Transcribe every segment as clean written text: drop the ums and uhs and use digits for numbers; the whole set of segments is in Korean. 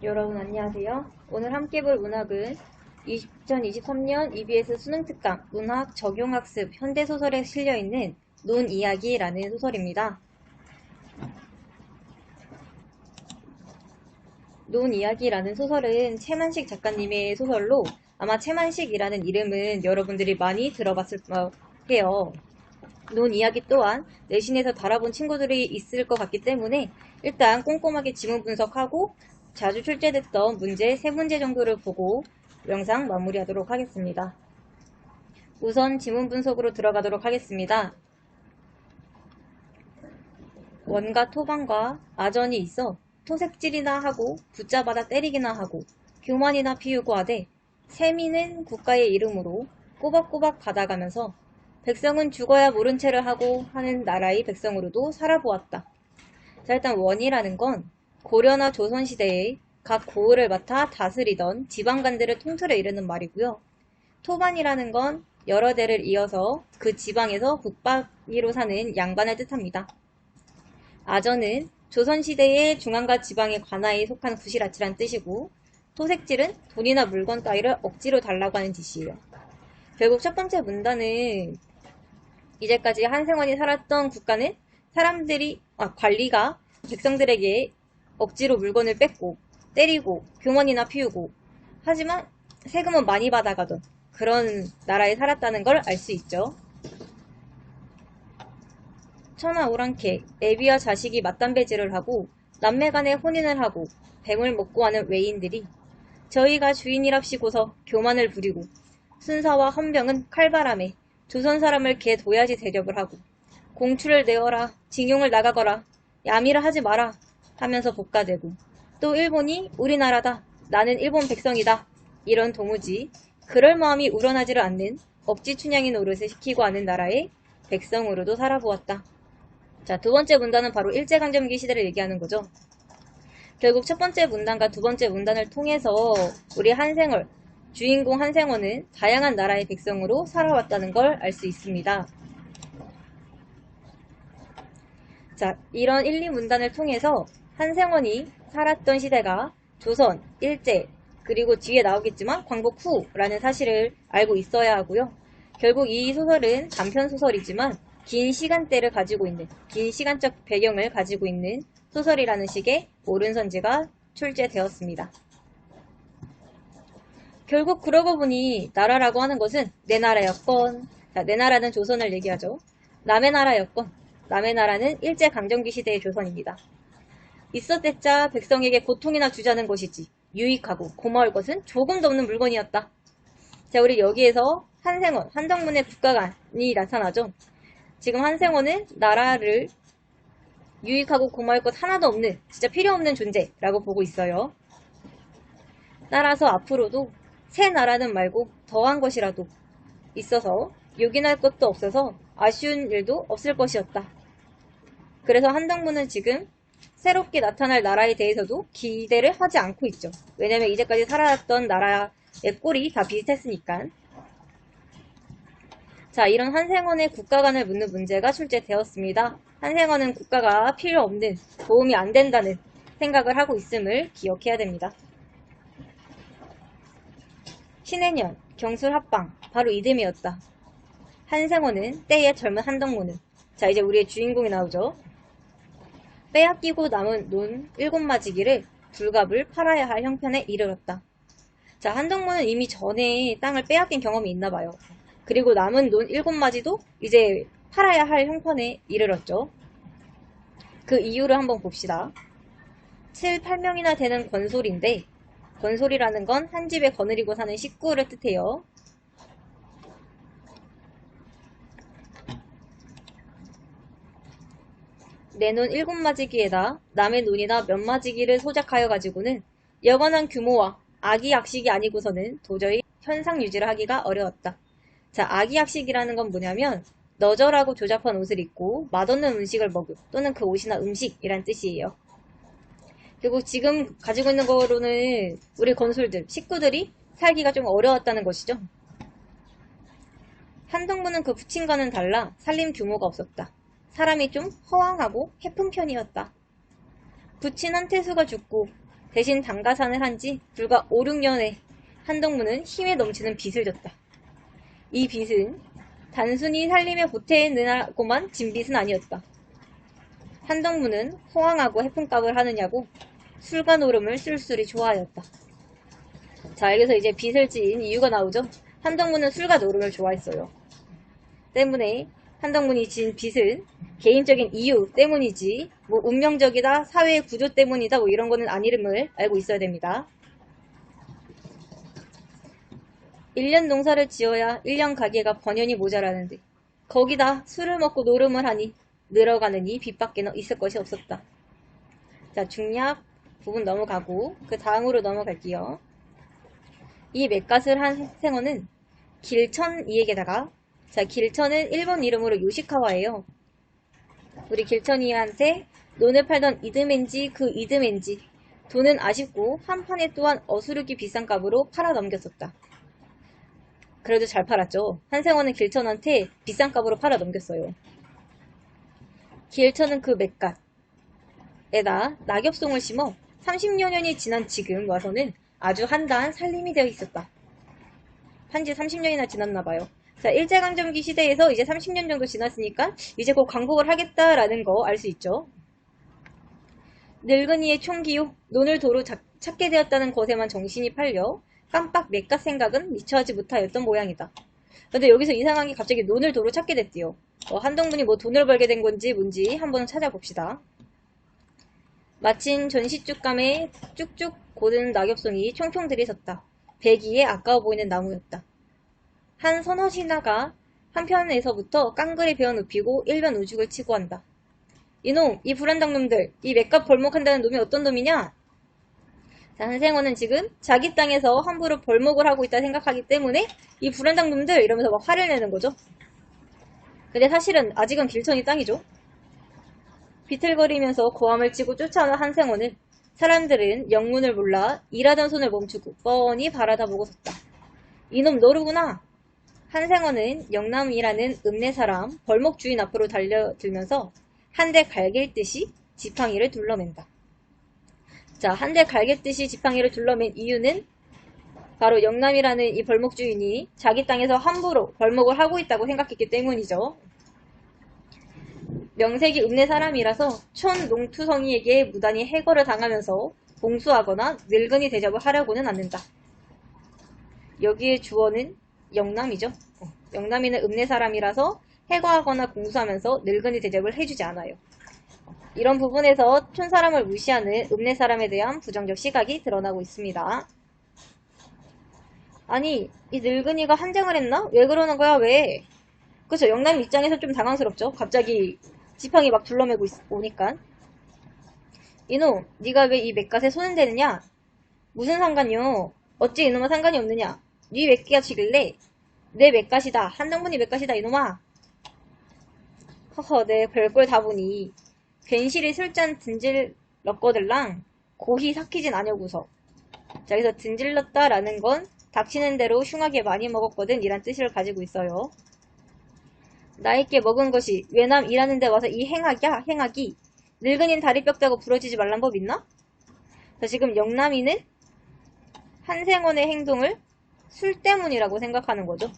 여러분 안녕하세요. 오늘 함께 볼 문학은 2023년 EBS 수능특강 문학 적용학습 현대소설에 실려있는 논이야기라는 소설입니다. 논이야기라는 소설은 채만식 작가님의 소설로 아마 채만식이라는 이름은 여러분들이 많이 들어봤을 거예요. 논이야기 또한 내신에서 달아본 친구들이 있을 것 같기 때문에 일단 꼼꼼하게 지문 분석하고 자주 출제됐던 문제 3문제 정도를 보고 영상 마무리하도록 하겠습니다. 우선 지문 분석으로 들어가도록 하겠습니다. 원과 토반과 아전이 있어 토색질이나 하고 붙잡아다 때리기나 하고 교만이나 피우고 하되 세미는 국가의 이름으로 꼬박꼬박 받아가면서 백성은 죽어야 모른 채를 하고 하는 나라의 백성으로도 살아보았다. 자, 일단 원이라는 건 고려나 조선시대에 각 고을을 맡아 다스리던 지방간들을 통틀어 이르는 말이고요. 토반이라는 건 여러 대를 이어서 그 지방에서 북박이로 사는 양반을 뜻합니다. 아전은 조선시대의 중앙과 지방의 관하에 속한 구실아치란 뜻이고, 토색질은 돈이나 물건 따위를 억지로 달라고 하는 짓이에요. 결국 첫 번째 문단은 이제까지 한생원이 살았던 국가는 관리가 백성들에게 억지로 물건을 뺏고 때리고 교만이나 피우고 하지만 세금은 많이 받아가던 그런 나라에 살았다는 걸 알 수 있죠. 천하 오랑캐, 애비와 자식이 맞담배질을 하고 남매 간에 혼인을 하고 뱀을 먹고 하는 외인들이 저희가 주인이랍시고서 교만을 부리고 순사와 헌병은 칼바람에 조선 사람을 개 도야지 대접을 하고 공추를 내어라, 징용을 나가거라, 야미를 하지 마라 하면서 복가되고 또 일본이 우리나라다, 나는 일본 백성이다 이런 도무지 그럴 마음이 우러나지를 않는 억지춘향이 노릇을 시키고 하는 나라의 백성으로도 살아보았다. 자, 두 번째 문단은 바로 일제강점기 시대를 얘기하는 거죠. 결국 첫 번째 문단과 두 번째 문단을 통해서 우리 한생월, 주인공 한생원은 다양한 나라의 백성으로 살아왔다는 걸 알 수 있습니다. 자, 이런 1, 2문단을 통해서 한생원이 살았던 시대가 조선, 일제, 그리고 뒤에 나오겠지만 광복 후라는 사실을 알고 있어야 하고요. 결국 이 소설은 단편소설이지만 긴 시간대를 가지고 있는, 긴 시간적 배경을 가지고 있는 소설이라는 식의 오른선지가 출제되었습니다. 결국 그러고 보니 나라라고 하는 것은 내 나라였건, 자, 내 나라는 조선을 얘기하죠. 남의 나라였건, 남의 나라는 일제강점기 시대의 조선입니다. 있었댔자 백성에게 고통이나 주자는 것이지 유익하고 고마울 것은 조금도 없는 물건이었다. 자, 우리 여기에서 한생원, 한덕문의 국가관이 나타나죠. 지금 한생원은 나라를 유익하고 고마울 것 하나도 없는, 진짜 필요 없는 존재라고 보고 있어요. 따라서 앞으로도 새 나라는 말고 더한 것이라도 있어서 요긴할 것도 없어서 아쉬운 일도 없을 것이었다. 그래서 한덕문은 지금 새롭게 나타날 나라에 대해서도 기대를 하지 않고 있죠. 왜냐면 이제까지 살아왔던 나라의 꼴이 다 비슷했으니까. 자, 이런 한생원의 국가관을 묻는 문제가 출제되었습니다. 한생원은 국가가 필요 없는, 도움이 안 된다는 생각을 하고 있음을 기억해야 됩니다. 신해년, 경술합방, 바로 이듬해였다. 한생원은 때의 젊은 한덕문은, 자, 이제 우리의 주인공이 나오죠. 빼앗기고 남은 논 7마지기를 불갑을 팔아야 할 형편에 이르렀다. 자, 한덕문은 이미 전에 땅을 빼앗긴 경험이 있나 봐요. 그리고 남은 논 7마지도 이제 팔아야 할 형편에 이르렀죠. 그 이유를 한번 봅시다. 7, 8명이나 되는 건솔인데, 건솔이라는 건 한 집에 거느리고 사는 식구를 뜻해요. 내 논 7마지기에다 남의 논이나 몇 마지기를 소작하여 가지고는 여건한 규모와 악의악식이 아니고서는 도저히 현상 유지를 하기가 어려웠다. 자, 악의악식이라는 건 뭐냐면 너절하고 조잡한 옷을 입고 맛없는 음식을 먹음 또는 그 옷이나 음식이란 뜻이에요. 결국 지금 가지고 있는 거로는 우리 건솔들, 식구들이 살기가 좀 어려웠다는 것이죠. 한덕문은 그 부친과는 달라 살림 규모가 없었다. 사람이 좀 허황하고 해픈 편이었다. 부친 한태수가 죽고 대신 당가산을 한 지 불과 5, 6년에 한동무는 힘에 넘치는 빚을 졌다. 이 빚은 단순히 살림에 보태느라고만 진 빚은 아니었다. 한동무는 호황하고 해품값을 하느냐고 술과 노름을 쓸쓸히 좋아하였다. 자, 여기서 이제 빚을 지은 이유가 나오죠. 한동무는 술과 노름을 좋아했어요. 때문에 한동문이 진 빚은 개인적인 이유 때문이지 뭐 운명적이다, 사회의 구조 때문이다 뭐 이런 거는 아님을 알고 있어야 됩니다. 1년 농사를 지어야 1년 가게가 번연히 모자라는데 거기다 술을 먹고 노름을 하니 늘어가는 이 빚밖에는 있을 것이 없었다. 자, 중략 부분 넘어가고 그 다음으로 넘어갈게요. 이 맷갓을 한 생어는 길천이에게다가 자, 길천은 일본 이름으로 요시카와예요. 우리 길천이한테 논을 팔던 이듬엔지 그 이듬엔지 돈은 아쉽고 한 판에 또한 어수르기 비싼 값으로 팔아 넘겼었다. 그래도 잘 팔았죠. 한생원은 길천한테 비싼 값으로 팔아 넘겼어요. 길천은 그 맷갓에다 낙엽송을 심어 30여 년이 지난 지금 와서는 아주 한다한 살림이 되어 있었다. 한지 30년이나 지났나봐요. 자, 일제강점기 시대에서 이제 30년 정도 지났으니까 이제 곧 광복을 하겠다라는 거 알 수 있죠. 늙은이의 총기요. 논을 도로 찾게 되었다는 것에만 정신이 팔려 깜빡 맷갓 생각은 미처 하지 못하였던 모양이다. 근데 여기서 이상한 게 갑자기 논을 도로 찾게 됐대요. 한동문이 뭐 돈을 벌게 된 건지 뭔지 한번 찾아봅시다. 마침 전시쭉감에 쭉쭉 고든 낙엽송이 총총 들이섰다. 배기에 아까워 보이는 나무였다. 한 서너 신하가 한편에서부터 깡그리 베어 눕히고 일변 우죽을 치고 한다. 이놈, 이 불안당 놈들, 이 맷값 벌목한다는 놈이 어떤 놈이냐? 자, 한생원은 지금 자기 땅에서 함부로 벌목을 하고 있다 생각하기 때문에 이 불안당 놈들 이러면서 막 화를 내는 거죠. 근데 사실은 아직은 길천이 땅이죠. 비틀거리면서 고함을 치고 쫓아오는 한생원은 사람들은 영문을 몰라 일하던 손을 멈추고 뻔히 바라다보고 섰다. 이놈 너르구나. 한생원은 영남이라는 읍내 사람 벌목 주인 앞으로 달려들면서 한 대 갈길듯이 지팡이를 둘러맨다. 자, 한 대 갈길듯이 지팡이를 둘러맨 이유는 바로 영남이라는 이 벌목 주인이 자기 땅에서 함부로 벌목을 하고 있다고 생각했기 때문이죠. 명색이 읍내 사람이라서 촌농투성이에게 무단히 해거를 당하면서 봉수하거나 늙은이 대접을 하려고는 않는다. 여기에 주어는 영남이죠. 영남이는 읍내 사람이라서 해거하거나 공수하면서 늙은이 대접을 해주지 않아요. 이런 부분에서 촌사람을 무시하는 읍내 사람에 대한 부정적 시각이 드러나고 있습니다. 아니, 이 늙은이가 한쟁을 했나? 왜 그러는 거야? 왜? 그쵸, 영남 입장에서 좀 당황스럽죠. 갑자기 지팡이 막 둘러매고 오니까. 이놈, 네가 왜 이 맷갓에 손을 대느냐? 무슨 상관이요? 어찌 이놈은 상관이 없느냐? 네 맷갓이길래 내 맷갓이다. 한동문이 맷갓이다 이놈아. 허허, 내 별걸 다 보니 괜시리 술잔 든질렀거들랑 고히 삭히진 아니고서. 자, 여기서 든질렀다라는 건 닥치는 대로 흉하게 많이 먹었거든 이란 뜻을 가지고 있어요. 나있게 먹은 것이 외남 일하는 데 와서 이 행악이야 행악이. 늙은이는 다리 뼈다고 부러지지 말란 법 있나? 자, 지금 영남이는 한생원의 행동을 술 때문이라고 생각하는 거죠.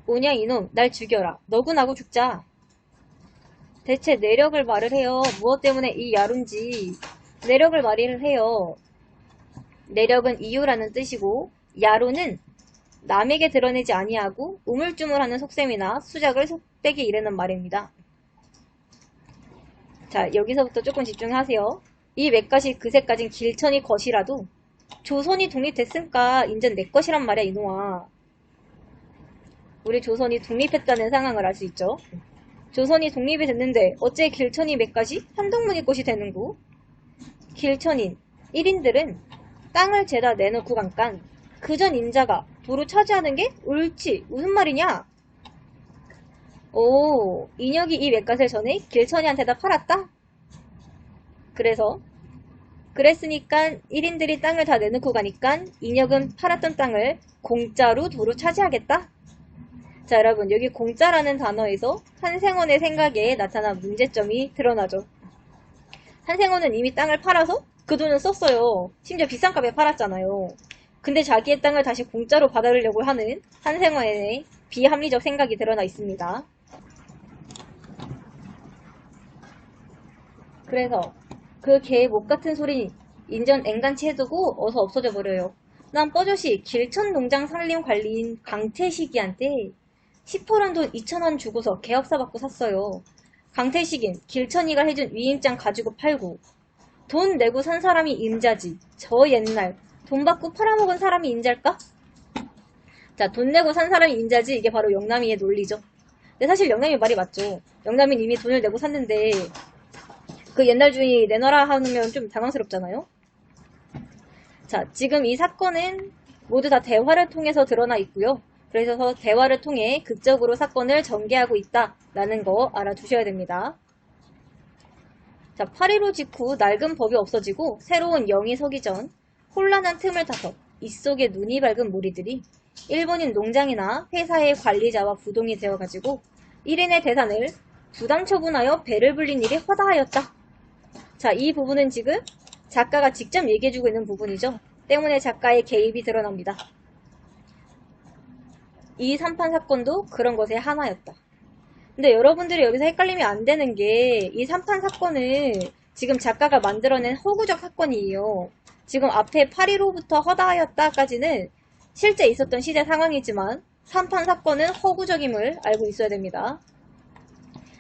오냐 이놈, 날 죽여라. 너구나고 죽자. 대체 내력을 말을 해요. 무엇 때문에 이 야룬지 내력을 말을 해요. 내력은 이유라는 뜻이고 야루는 남에게 드러내지 아니하고 우물쭈물하는 속셈이나 수작을 속되게 이르는 말입니다. 자, 여기서부터 조금 집중하세요. 이 맷갓이 그새까진 길천이 것이라도 조선이 독립됐으니까 인전 내 것이란 말이야 이놈아. 우리 조선이 독립했다는 상황을 알 수 있죠. 조선이 독립이 됐는데 어째 길천이 맷갓이 한동문이 것이 되는구? 길천인 1인들은 땅을 죄다 내놓고 간깐 그전 인자가 도로 차지하는 게 옳지 무슨 말이냐? 오, 인혁이 이 맷갓을 전에 길천이한테다 팔았다? 그랬으니까 1인들이 땅을 다 내놓고 가니까 인혁은 팔았던 땅을 공짜로 도로 차지하겠다? 자, 여러분, 여기 공짜라는 단어에서 한생원의 생각에 나타난 문제점이 드러나죠. 한생원은 이미 땅을 팔아서 그 돈은 썼어요. 심지어 비싼 값에 팔았잖아요. 근데 자기의 땅을 다시 공짜로 받아들려고 하는 한생원의 비합리적 생각이 드러나 있습니다. 그래서 그 개의 목 같은 소리 인전 앵간치 해두고 어서 없어져 버려요. 난 뻐젓이 길천 농장 산림 관리인 강태식이한테 10호란 돈 2,000원 주고서 계약서 받고 샀어요. 강태식인 길천이가 해준 위임장 가지고 팔고 돈 내고 산 사람이 임자지. 저 옛날 돈 받고 팔아먹은 사람이 임자일까? 자, 돈 내고 산 사람이 임자지. 이게 바로 영남이의 논리죠. 근데 사실 영남이 말이 맞죠. 영남이는 이미 돈을 내고 샀는데 그 옛날 주인이 내놔라 하면 좀 당황스럽잖아요. 자, 지금 이 사건은 모두 다 대화를 통해서 드러나 있고요. 그래서 대화를 통해 극적으로 사건을 전개하고 있다라는 거 알아두셔야 됩니다. 자, 8.15 직후 낡은 법이 없어지고 새로운 영이 서기 전 혼란한 틈을 타서 입속에 눈이 밝은 무리들이 일본인 농장이나 회사의 관리자와 부동이 되어가지고 1인의 재산을 부당 처분하여 배를 불린 일이 허다하였다. 자, 이 부분은 지금 작가가 직접 얘기해주고 있는 부분이죠. 때문에 작가의 개입이 드러납니다. 이 삼판 사건도 그런 것의 하나였다. 근데 여러분들이 여기서 헷갈리면 안 되는 게 이 삼판 사건은 지금 작가가 만들어낸 허구적 사건이에요. 지금 앞에 8.15부터 허다하였다까지는 실제 있었던 시대 상황이지만 삼판 사건은 허구적임을 알고 있어야 됩니다.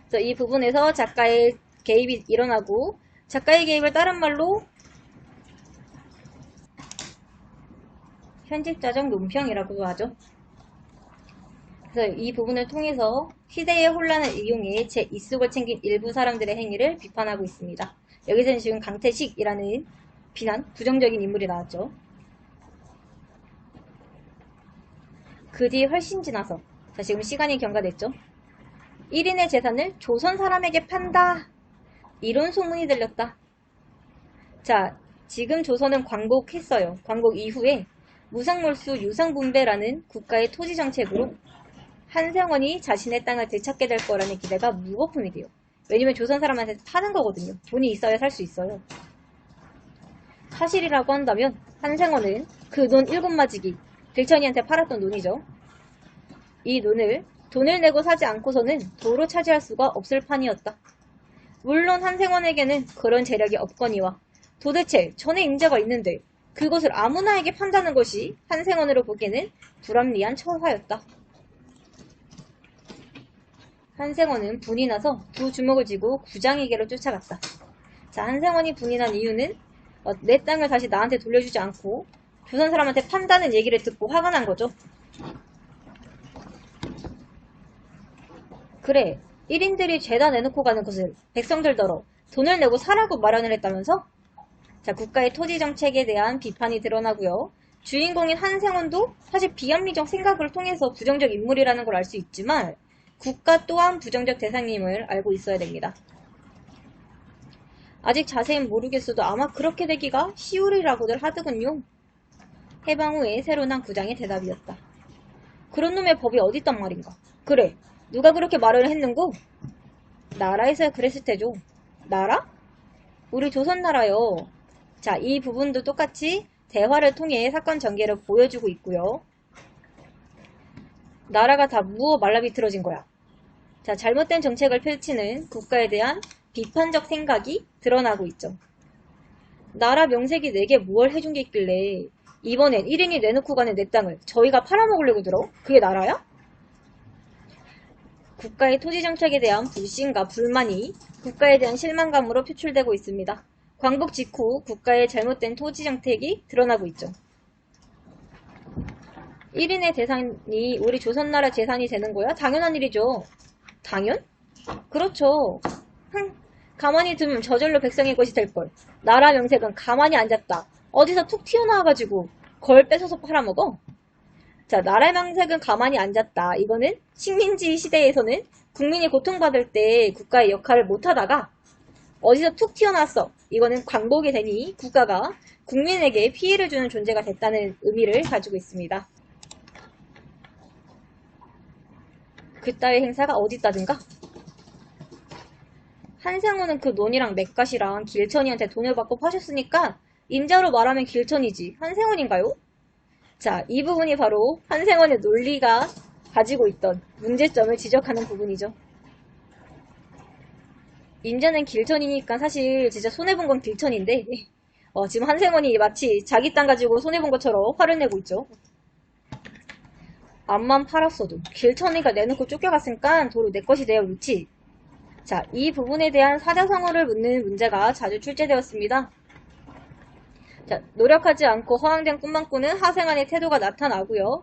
그래서 이 부분에서 작가의 개입이 일어나고 작가의 개입을 다른 말로 현직자적 논평이라고도 하죠. 그래서 이 부분을 통해서 시대의 혼란을 이용해 제 입속을 챙긴 일부 사람들의 행위를 비판하고 있습니다. 여기서는 지금 강태식이라는 비난, 부정적인 인물이 나왔죠. 그 뒤 훨씬 지나서, 자, 지금 시간이 경과됐죠. 1인의 재산을 조선 사람에게 판다. 이런 소문이 들렸다. 자, 지금 조선은 광복했어요. 광복 이후에 무상몰수 유상분배라는 국가의 토지정책으로 한생원이 자신의 땅을 되찾게 될 거라는 기대가 무거품이 돼요. 왜냐면 조선 사람한테 파는 거거든요. 돈이 있어야 살 수 있어요. 사실이라고 한다면 한생원은 그 논 7마지기 길천이한테 팔았던 논이죠. 이 논을 돈을 내고 사지 않고서는 도로 차지할 수가 없을 판이었다. 물론 한생원에게는 그런 재력이 없거니와 도대체 전에 임자가 있는데 그것을 아무나에게 판다는 것이 한생원으로 보기에는 불합리한 처사였다. 한생원은 분이 나서 두 주먹을 쥐고 구장에게로 쫓아갔다. 자, 한생원이 분이 난 이유는 내 땅을 다시 나한테 돌려주지 않고 조선 사람한테 판다는 얘기를 듣고 화가 난 거죠. 그래, 1인들이 죄다 내놓고 가는 것을 백성들더러 돈을 내고 사라고 마련을 했다면서? 자, 국가의 토지 정책에 대한 비판이 드러나고요. 주인공인 한생원도 사실 비합리적 생각을 통해서 부정적 인물이라는 걸 알 수 있지만 국가 또한 부정적 대상임을 알고 있어야 됩니다. 아직 자세히는 모르겠어도 아마 그렇게 되기가 쉬우리라고들 하더군요. 해방 후에 새로 난 구장의 대답이었다. 그런 놈의 법이 어딨단 말인가? 그래, 누가 그렇게 말을 했는고? 나라에서야 그랬을 테죠. 나라? 우리 조선나라요. 자, 이 부분도 똑같이 대화를 통해 사건 전개를 보여주고 있고요. 나라가 다 무어 말라비틀어진 거야. 자, 잘못된 정책을 펼치는 국가에 대한 비판적 생각이 드러나고 있죠. 나라 명색이 내게 뭘 해준 게 있길래 이번엔 1인이 내놓고 가는 내 땅을 저희가 팔아먹으려고 들어? 그게 나라야? 국가의 토지 정책에 대한 불신과 불만이 국가에 대한 실망감으로 표출되고 있습니다. 광복 직후 국가의 잘못된 토지 정책이 드러나고 있죠. 1인의 재산이 우리 조선나라 재산이 되는 거야? 당연한 일이죠. 당연? 그렇죠. 가만히 두면 저절로 백성의 것이 될걸. 나라 명색은 가만히 앉았다. 어디서 툭 튀어나와가지고 걸 뺏어서 팔아먹어? 자, 나라 명색은 가만히 앉았다. 이거는 식민지 시대에서는 국민이 고통받을 때 국가의 역할을 못하다가 어디서 툭 튀어나왔어. 이거는 광복이 되니 국가가 국민에게 피해를 주는 존재가 됐다는 의미를 가지고 있습니다. 그따위 행사가 어디 있다든가? 한생원은 그 논이랑 맷갓이랑 길천이한테 돈을 받고 파셨으니까 임자로 말하면 길천이지 한생원인가요? 자, 이 부분이 바로 한생원의 논리가 가지고 있던 문제점을 지적하는 부분이죠. 임자는 길천이니까 사실 진짜 손해본 건 길천인데 지금 한생원이 마치 자기 땅 가지고 손해본 것처럼 화를 내고 있죠. 암만 팔았어도 길천이가 내놓고 쫓겨갔으니까 도로 내 것이 되어 있지. 자, 이 부분에 대한 사자성어를 묻는 문제가 자주 출제되었습니다. 자, 노력하지 않고 허황된 꿈만 꾸는 하생안의 태도가 나타나고요.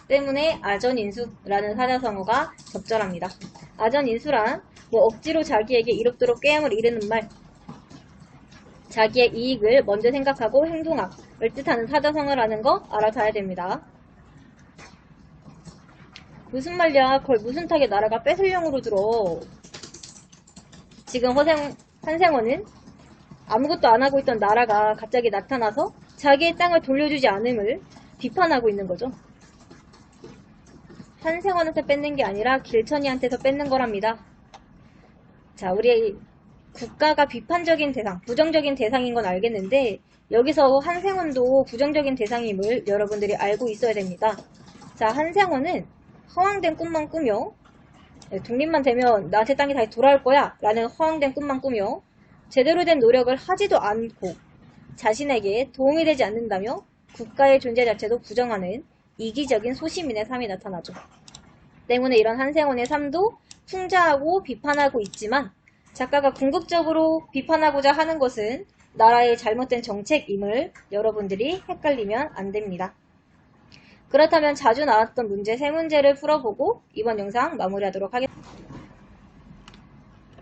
때문에 아전인수라는 사자성어가 적절합니다. 아전인수란 억지로 자기에게 이롭도록 꾀함을 이르는 말, 자기의 이익을 먼저 생각하고 행동함을 뜻하는 사자성어라는 거 알아둬야 됩니다. 무슨 말이야? 거의 무슨 탁의 나라가 뺏을령으로 들어. 지금 한생원은 아무것도 안 하고 있던 나라가 갑자기 나타나서 자기의 땅을 돌려주지 않음을 비판하고 있는 거죠. 한생원한테 뺏는 게 아니라 길천이한테서 뺏는 거랍니다. 자, 우리 국가가 비판적인 대상, 부정적인 대상인 건 알겠는데 여기서 한생원도 부정적인 대상임을 여러분들이 알고 있어야 됩니다. 자, 한생원은 허황된 꿈만 꾸며 독립만 되면 나한테 땅이 다시 돌아올 거야 라는 허황된 꿈만 꾸며 제대로 된 노력을 하지도 않고 자신에게 도움이 되지 않는다며 국가의 존재 자체도 부정하는 이기적인 소시민의 삶이 나타나죠. 때문에 이런 한생원의 삶도 풍자하고 비판하고 있지만 작가가 궁극적으로 비판하고자 하는 것은 나라의 잘못된 정책임을 여러분들이 헷갈리면 안 됩니다. 그렇다면 자주 나왔던 문제 3문제를 풀어보고 이번 영상 마무리하도록 하겠습니다.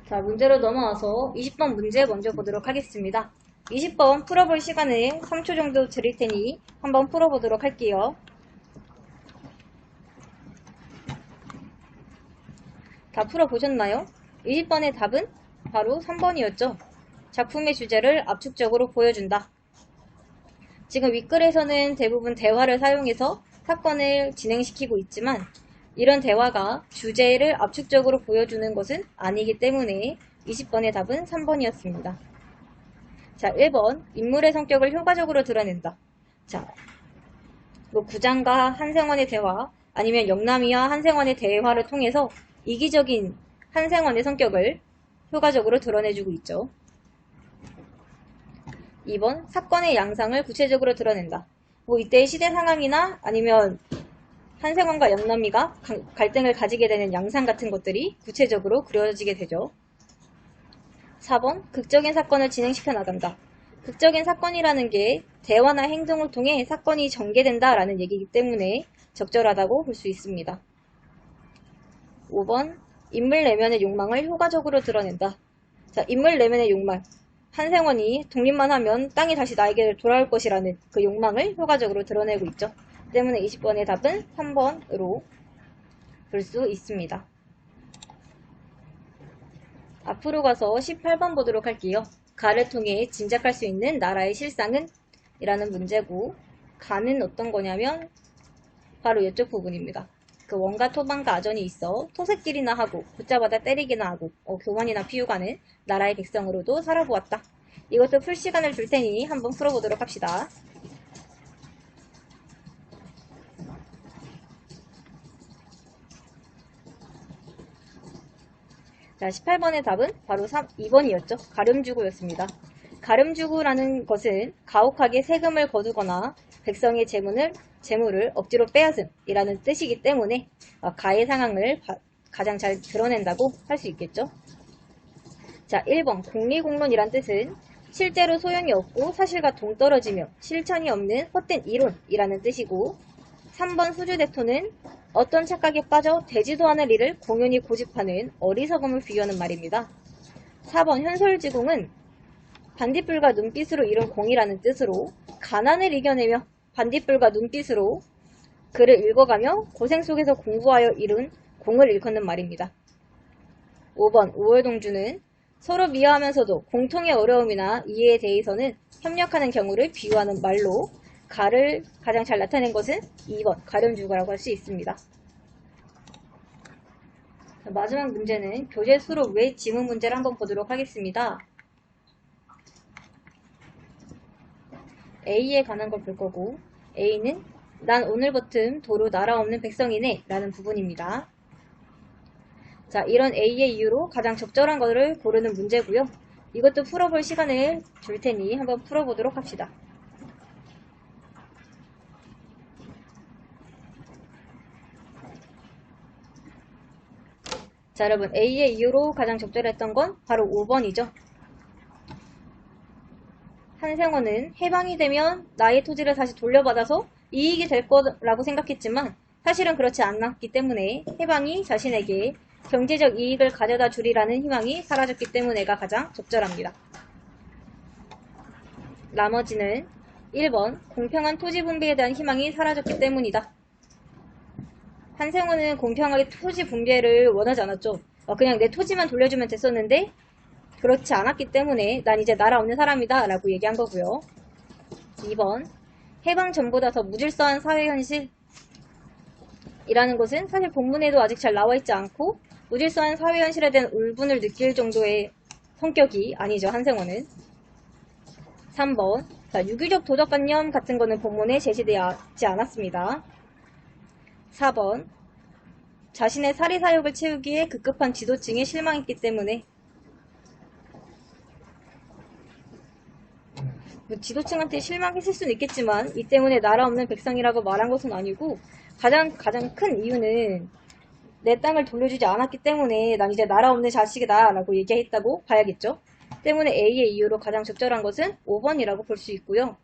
자, 문제로 넘어와서 20번 문제 먼저 보도록 하겠습니다. 20번 풀어볼 시간을 3초 정도 드릴 테니 한번 풀어보도록 할게요. 다 풀어보셨나요? 20번의 답은 바로 3번이었죠. 작품의 주제를 압축적으로 보여준다. 지금 윗글에서는 대부분 대화를 사용해서 사건을 진행시키고 있지만 이런 대화가 주제를 압축적으로 보여주는 것은 아니기 때문에 20번의 답은 3번이었습니다. 자, 1번 인물의 성격을 효과적으로 드러낸다. 자, 구장과 한생원의 대화 아니면 영남이와 한생원의 대화를 통해서 이기적인 한생원의 성격을 효과적으로 드러내주고 있죠. 2번 사건의 양상을 구체적으로 드러낸다. 이때의 시대 상황이나 아니면 한생원과 영남이가 갈등을 가지게 되는 양상 같은 것들이 구체적으로 그려지게 되죠. 4번 극적인 사건을 진행시켜 나간다. 극적인 사건이라는 게 대화나 행동을 통해 사건이 전개된다라는 얘기이기 때문에 적절하다고 볼 수 있습니다. 5번 인물 내면의 욕망을 효과적으로 드러낸다. 자, 인물 내면의 욕망. 한생원이 독립만 하면 땅이 다시 나에게 돌아올 것이라는 그 욕망을 효과적으로 드러내고 있죠. 때문에 20번의 답은 3번으로 볼 수 있습니다. 앞으로 가서 18번 보도록 할게요. 가를 통해 짐작할 수 있는 나라의 실상은? 이라는 문제고, 가는 어떤 거냐면 바로 이쪽 부분입니다. 그 원과 토방과 아전이 있어 토새끼리나 하고 붙잡아다 때리기나 하고 교만이나 피우가는 나라의 백성으로도 살아보았다. 이것도 풀 시간을 줄 테니 한번 풀어보도록 합시다. 자, 18번의 답은 바로 2번이었죠. 가름주구였습니다. 가름주구라는 것은 가혹하게 세금을 거두거나 백성의 재물을 억지로 빼앗음이라는 뜻이기 때문에 가의 상황을 가장 잘 드러낸다고 할 수 있겠죠. 자, 1번 공리공론이란 뜻은 실제로 소용이 없고 사실과 동떨어지며 실천이 없는 헛된 이론이라는 뜻이고, 3번 수주대토는 어떤 착각에 빠져 되지도 않을 일을 공연히 고집하는 어리석음을 비유하는 말입니다. 4번 현솔지공은 반딧불과 눈빛으로 이룬 공이라는 뜻으로 가난을 이겨내며 반딧불과 눈빛으로 글을 읽어가며 고생 속에서 공부하여 이룬 공을 일컫는 말입니다. 5번 우월동주는 서로 미워하면서도 공통의 어려움이나 이해에 대해서는 협력하는 경우를 비유하는 말로 가를 가장 잘 나타낸 것은 2번 가렴주구라고 할 수 있습니다. 자, 마지막 문제는 교재 수록 외 지문 문제를 한번 보도록 하겠습니다. A에 관한 걸 볼 거고, A는 난 오늘부터 도로 나라 없는 백성이네 라는 부분입니다. 자, 이런 A의 이유로 가장 적절한 것을 고르는 문제고요. 이것도 풀어볼 시간을 줄 테니 한번 풀어보도록 합시다. 자, 여러분, A의 이유로 가장 적절했던 건 바로 5번이죠. 한생원은 해방이 되면 나의 토지를 다시 돌려받아서 이익이 될 거라고 생각했지만 사실은 그렇지 않았기 때문에 해방이 자신에게 경제적 이익을 가져다 주리라는 희망이 사라졌기 때문에가 가장 적절합니다. 나머지는 1번 공평한 토지 분배에 대한 희망이 사라졌기 때문이다. 한생원은 공평하게 토지 분배를 원하지 않았죠. 그냥 내 토지만 돌려주면 됐었는데 그렇지 않았기 때문에 난 이제 나라 없는 사람이다 라고 얘기한 거고요. 2번 해방 전보다 더 무질서한 사회 현실이라는 것은 사실 본문에도 아직 잘 나와 있지 않고 무질서한 사회 현실에 대한 울분을 느낄 정도의 성격이 아니죠. 한생원은. 3번 유교적 도덕관념 같은 거는 본문에 제시되지 않았습니다. 4번 자신의 사리사욕을 채우기에 급급한 지도층에 실망했기 때문에 지도층한테 실망했을 수는 있겠지만 이 때문에 나라 없는 백성이라고 말한 것은 아니고 가장 큰 이유는 내 땅을 돌려주지 않았기 때문에 난 이제 나라 없는 자식이다 라고 얘기했다고 봐야겠죠. 때문에 A의 이유로 가장 적절한 것은 5번이라고 볼 수 있고요.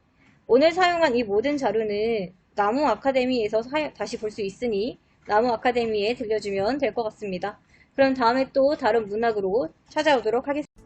오늘 사용한 이 모든 자료는 나무 아카데미에서 다시 볼 수 있으니 나무 아카데미에 들려주면 될 것 같습니다. 그럼 다음에 또 다른 문학으로 찾아오도록 하겠습니다.